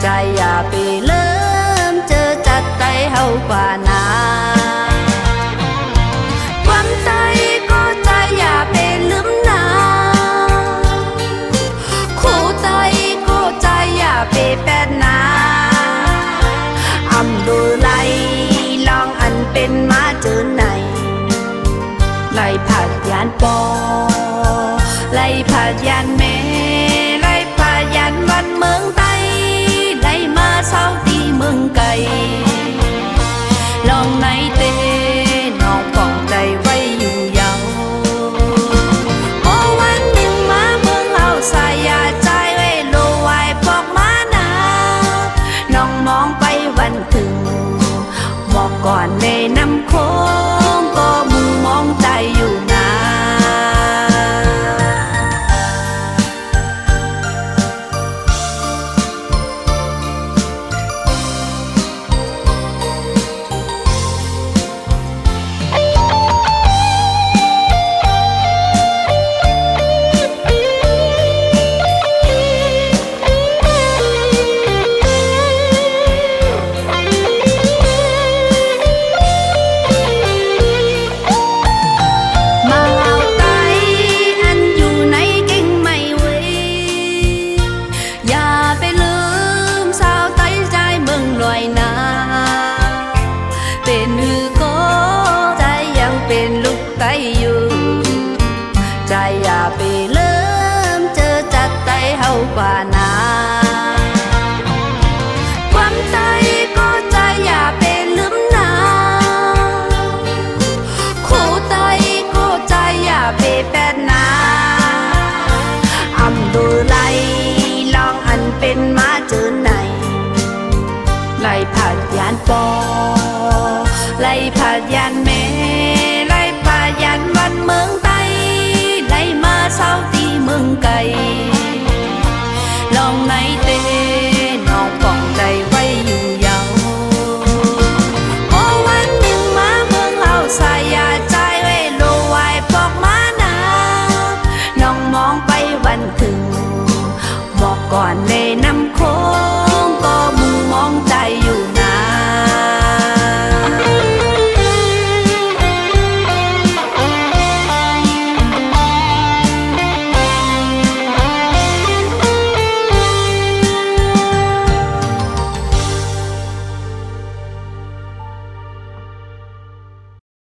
ใจอย่าไปเริ่มเจอจัดใจเฮากว่านาความใจก็ใจอย่าไปลืมนาคู่ใจก็ใจอย่าไปแปดนาอำดูไลลองอันเป็นมาเจอไหนไล่ผัดยานปอไล่ผัดยานแม่ไล่ผัดยานวันเมืองไตไล่มาเศร้าตีเมืองไก่ลองในเต้น้องปองใจไว้อยู่ยาวโอ้วันหนึ่งมาเมืองเฮาสายยาใจไว้โลไว้ปอกมานาน้องมองไปวันถึงบอกก่อนในน้ำโค้งก็มุงมองใจอยู่นาใจอย่าไปเริ่มเจอจัดใจเฮากว่านาความใจก็ใจอย่าไปลืมนาคู่ใจก็ใจอย่าไปแปดนาอำดูไลลองอันเป็นมาเจอไหนไล่ผัดยานปอไล่ผัดยานแม่